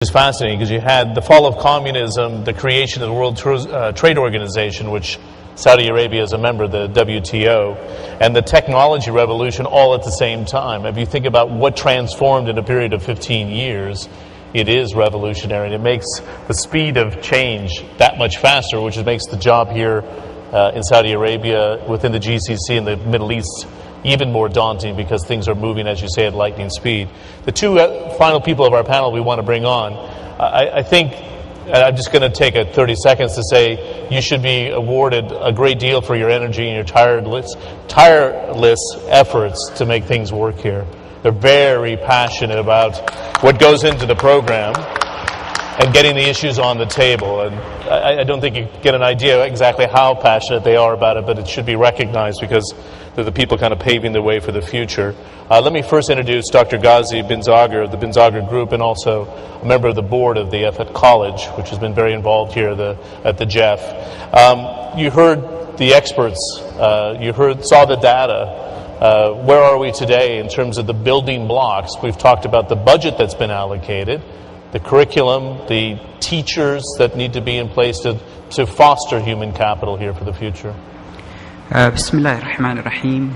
It's fascinating because you had the fall of communism, the creation of the World Trade Organization, which Saudi Arabia is a member of the WTO, and the technology revolution all at the same time. If you think about what transformed in a period of 15 years, it is revolutionary, and it makes the speed of change that much faster, which makes the job here in Saudi Arabia, within the GCC and the Middle East, even more daunting because things are moving, as you say, at lightning speed. The two final people of our panel we want to bring on, I think, and I'm just going to take 30 seconds to say you should be awarded a great deal for your energy and your tireless efforts to make things work here. They're very passionate about what goes into the program and getting the issues on the table. And I don't think you get an idea exactly how passionate they are about it, but it should be recognized because they're the people kind of paving the way for the future. Let me first introduce Dr. Ghazi bin Zaghir of the bin Zaghir Group and also a member of the board of the EFET College, which has been very involved here at the JEF. You heard the experts, saw the data. Where are we today in terms of the building blocks? We've talked about the budget that's been allocated, the curriculum, the teachers that need to be in place to foster human capital here for the future. بسم الله الرحمن الرحيم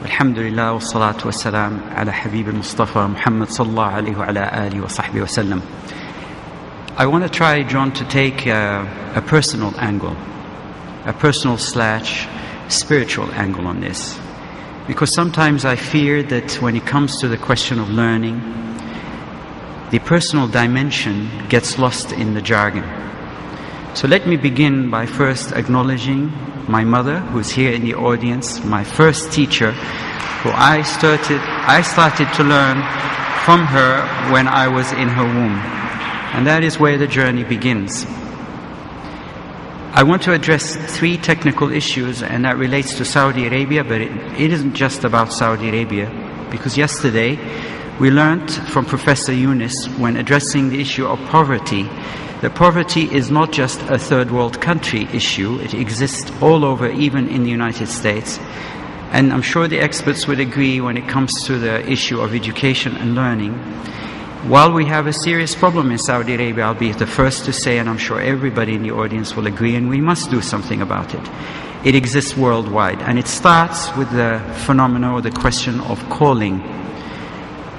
والحمد لله والصلاة والسلام على حبيب المصطفى محمد صلى الله عليه وعلى آله وصحبه وسلم. I want to try, John, to take a personal angle, a personal/spiritual angle on this, because sometimes I fear that when it comes to the question of learning, the personal dimension gets lost in the jargon. So let me begin by first acknowledging my mother, who's here in the audience, my first teacher, who I started to learn from her when I was in her womb. And that is where the journey begins. I want to address three technical issues, and that relates to Saudi Arabia, but it isn't just about Saudi Arabia, because yesterday we learned from Professor Yunus, when addressing the issue of poverty, that poverty is not just a third world country issue. It exists all over, even in the United States. And I'm sure the experts would agree when it comes to the issue of education and learning. While we have a serious problem in Saudi Arabia, I'll be the first to say, and I'm sure everybody in the audience will agree, and we must do something about it. It exists worldwide, and it starts with the phenomenon or the question of calling.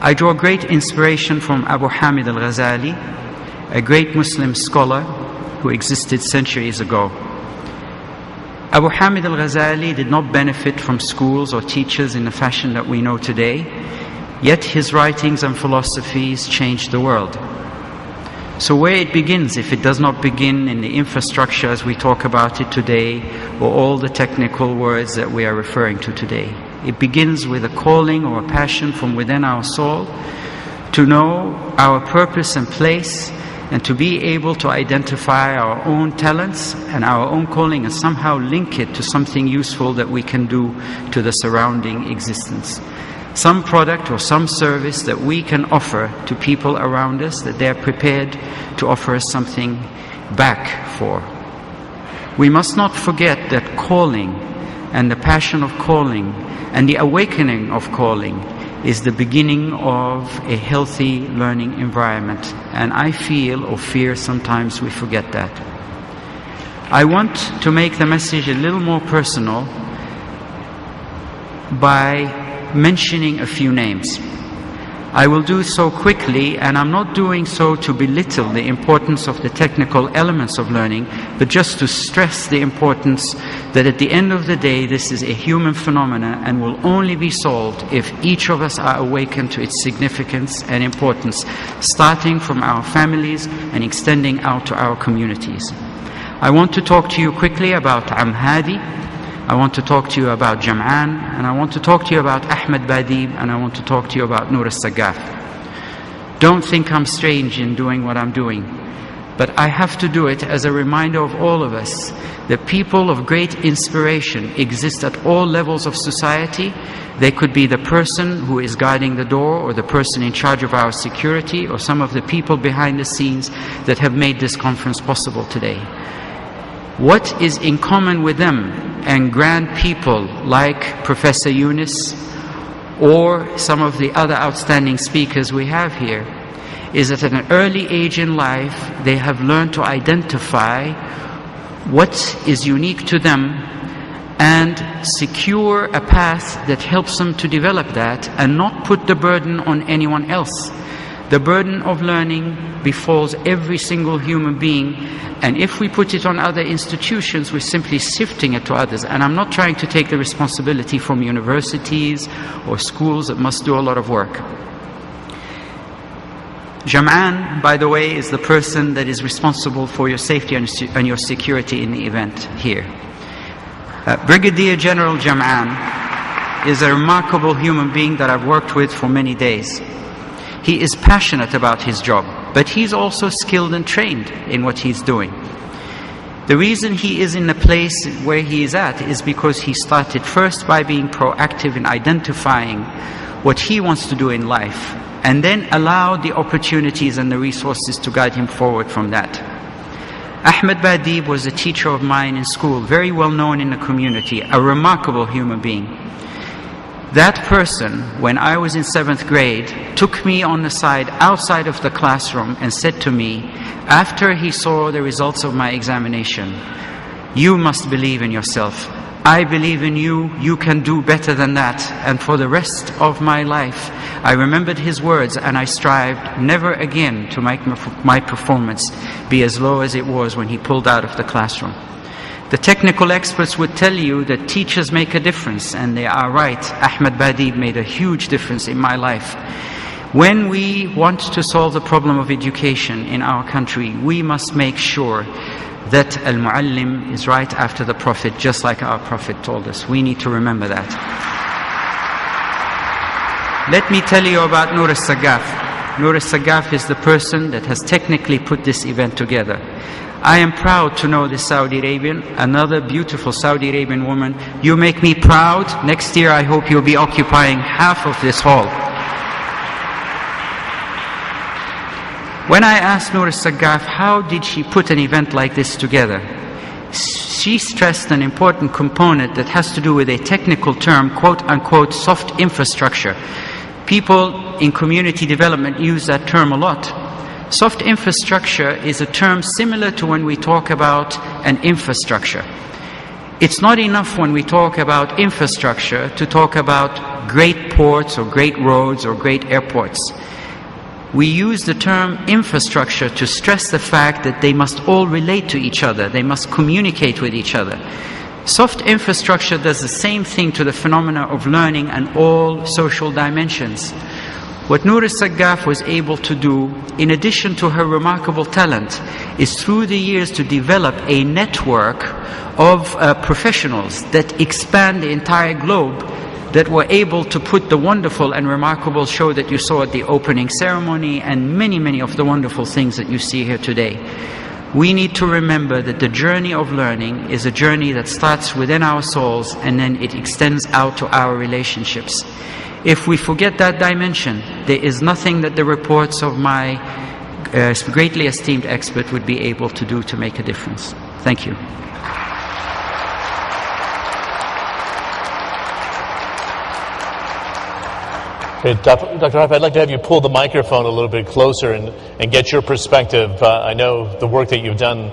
I draw great inspiration from Abu Hamid al-Ghazali, a great Muslim scholar who existed centuries ago. Abu Hamid al-Ghazali did not benefit from schools or teachers in the fashion that we know today, yet his writings and philosophies changed the world. So where it begins, if it does not begin in the infrastructure as we talk about it today, or all the technical words that we are referring to today, it begins with a calling or a passion from within our soul to know our purpose and place, and to be able to identify our own talents and our own calling and somehow link it to something useful that we can do to the surrounding existence. Some product or some service that we can offer to people around us that they're prepared to offer us something back for. We must not forget that calling and the passion of calling and the awakening of calling is the beginning of a healthy learning environment. And I feel or fear sometimes we forget that. I want to make the message a little more personal by mentioning a few names. I will do so quickly, and I'm not doing so to belittle the importance of the technical elements of learning, but just to stress the importance that at the end of the day, this is a human phenomenon and will only be solved if each of us are awakened to its significance and importance, starting from our families and extending out to our communities. I want to talk to you quickly about Amhadi. I want to talk to you about Jam'an, and I want to talk to you about Ahmed Badib, and I want to talk to you about Nur al-Sagaf. Don't think I'm strange in doing what I'm doing, but I have to do it as a reminder of all of us that people of great inspiration exist at all levels of society. They could be the person who is guarding the door, or the person in charge of our security, or some of the people behind the scenes that have made this conference possible today. What is in common with them and grand people like Professor Yunus or some of the other outstanding speakers we have here is that at an early age in life, they have learned to identify what is unique to them and secure a path that helps them to develop that and not put the burden on anyone else. The burden of learning befalls every single human being, and if we put it on other institutions, we're simply shifting it to others. And I'm not trying to take the responsibility from universities or schools that must do a lot of work. Jam'an, by the way, is the person that is responsible for your safety and your security in the event here. Brigadier General Jam'an is a remarkable human being that I've worked with for many days. He is passionate about his job, but he's also skilled and trained in what he's doing. The reason he is in the place where he is at is because he started first by being proactive in identifying what he wants to do in life, and then allowed the opportunities and the resources to guide him forward from that. Ahmed Badib was a teacher of mine in school, very well known in the community, a remarkable human being. That person, when I was in 7th grade, took me on the side outside of the classroom and said to me, after he saw the results of my examination, "You must believe in yourself. I believe in you. You can do better than that." And for the rest of my life, I remembered his words, and I strived never again to make my performance be as low as it was when he pulled out of the classroom. The technical experts would tell you that teachers make a difference, and they are right. Ahmed Badib made a huge difference in my life. When we want to solve the problem of education in our country, we must make sure that Al-Muallim is right after the Prophet, just like our Prophet told us. We need to remember that. Let me tell you about Noor al-Sagaf. Noor al-Sagaf is the person that has technically put this event together. I am proud to know this Saudi Arabian, another beautiful Saudi Arabian woman. You make me proud. Next year I hope you'll be occupying half of this hall. When I asked Noor al-Sagaf how did she put an event like this together, she stressed an important component that has to do with a technical term, quote unquote, soft infrastructure. People in community development use that term a lot. Soft infrastructure is a term similar to when we talk about an infrastructure. It's not enough when we talk about infrastructure to talk about great ports or great roads or great airports. We use the term infrastructure to stress the fact that they must all relate to each other. They must communicate with each other. Soft infrastructure does the same thing to the phenomena of learning and all social dimensions. What Noor al-Sagaf was able to do, in addition to her remarkable talent, is through the years to develop a network of professionals that expand the entire globe, that were able to put the wonderful and remarkable show that you saw at the opening ceremony and many, many of the wonderful things that you see here today. We need to remember that the journey of learning is a journey that starts within our souls and then it extends out to our relationships. If we forget that dimension, there is nothing that the reports of my greatly esteemed expert would be able to do to make a difference. Thank you. Okay, Dr. Haif, I'd like to have you pull the microphone a little bit closer and get your perspective. I know the work that you've done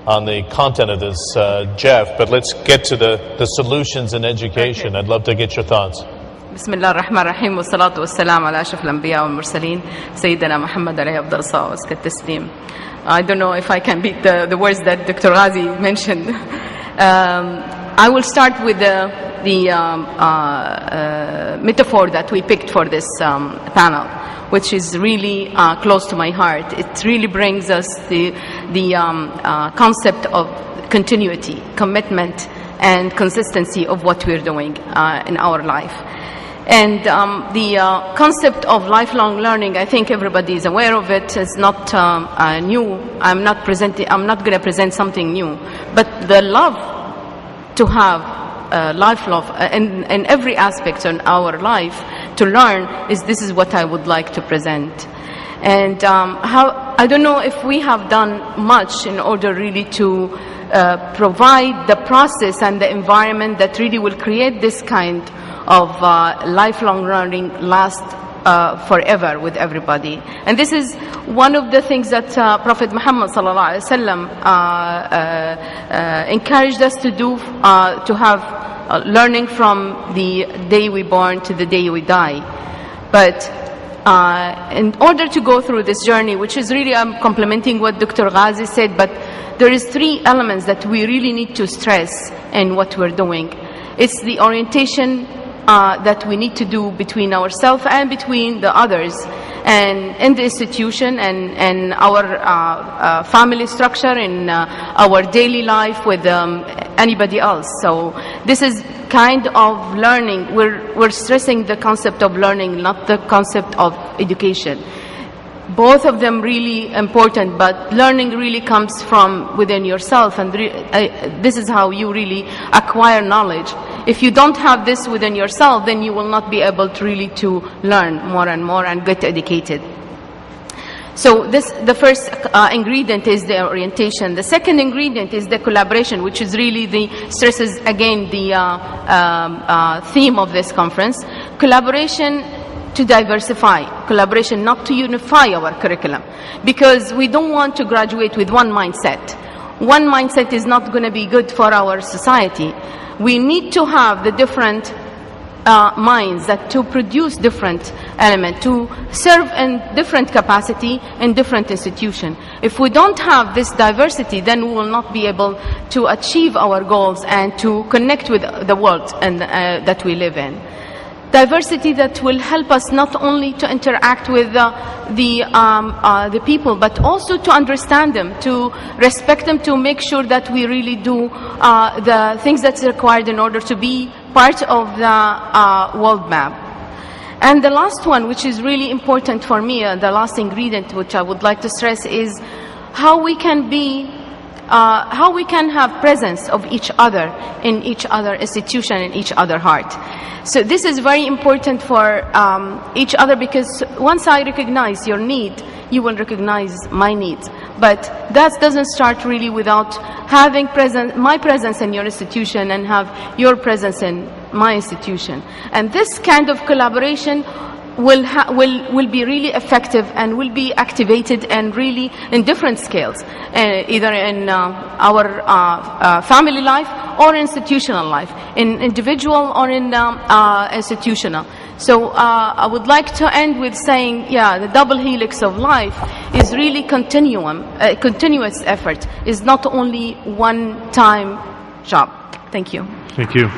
on the content of this JEF, but let's get to the solutions in education. Okay. I'd love to get your thoughts. بسم الله الرحمن الرحيم والصلاة والسلام على أشرف الأنبياء والمرسلين سيدنا محمد عليه أفضل الصلاة وأزكى التسليم. I don't know if I can beat the words that Dr. Ghazi mentioned. I will start with the metaphor that we picked for this panel, which is really close to my heart. It really brings us the concept of continuity, commitment, and consistency of what we're doing in our life. And the concept of lifelong learning, I think everybody is aware of it. It's not new. I'm not going to present something new, but the love to have lifelong in every aspect in our life to learn this is what I would like to present. And I don't know if we have done much in order really to provide the process and the environment that really will create this kind of lifelong learning last forever with everybody. And this is one of the things that Prophet Muhammad sallallahu alaihi wasallam encouraged us to do, to have learning from the day we born to the day we die. But in order to go through this journey, which is really, I'm complementing what Dr. Ghazi said, but there is 3 elements that we really need to stress in what we're doing. It's the orientation that we need to do between ourselves and between the others, and in the institution, and our family structure, and our daily life with anybody else. So this is kind of learning. We're stressing the concept of learning, not the concept of education. Both of them really important, but learning really comes from within yourself, and this is how you really acquire knowledge. If you don't have this within yourself, then you will not be able to really to learn more and more and get educated. So the first ingredient is the orientation. The second ingredient is the collaboration, which is really stresses again the theme of this conference. Collaboration to diversify, collaboration not to unify our curriculum, because we don't want to graduate with one mindset. One mindset is not going to be good for our society. We need to have the different minds that to produce different elements, to serve in different capacity in different institutions. If we don't have this diversity, then we will not be able to achieve our goals and to connect with the world and that we live in. Diversity that will help us not only to interact with the people, but also to understand them, to respect them, to make sure that we really do the things that's required in order to be part of the world map. And the last one, which is really important for me, the last ingredient which I would like to stress, is how we can be how we can have presence of each other in each other institution, in each other heart. So this is very important for each other, because once I recognize your need, you will recognize my needs. But that doesn't start really without having my presence in your institution and have your presence in my institution. And this kind of collaboration will be really effective and will be activated and really in different scales, either in our family life or institutional life, in individual or in institutional. So I would like to end with saying, yeah, the double helix of life is really continuous effort, is not only one-time job. Thank you. Thank you.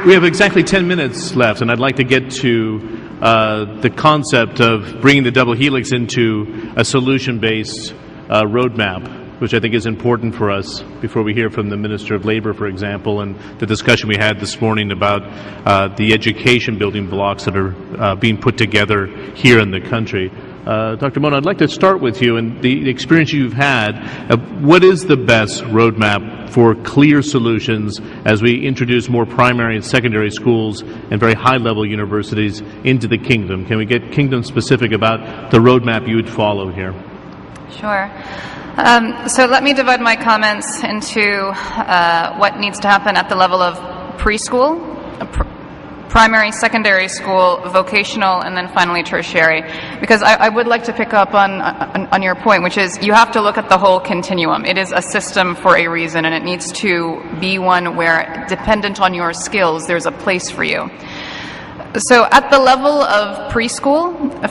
We have exactly 10 minutes left, and I'd like to get to the concept of bringing the double helix into a solution-based roadmap, which I think is important for us before we hear from the Minister of Labor, for example, and the discussion we had this morning about the education building blocks that are being put together here in the country. Dr. Mona, I'd like to start with you and the experience you've had. What is the best roadmap for clear solutions as we introduce more primary and secondary schools and very high-level universities into the kingdom? Can we get kingdom-specific about the roadmap you would follow here? Sure. So let me divide my comments into what needs to happen at the level of preschool, primary, secondary school, vocational, and then finally tertiary. Because I would like to pick up on your point, which is you have to look at the whole continuum. It is a system for a reason, and it needs to be one where, dependent on your skills, there's a place for you. So at the level of preschool,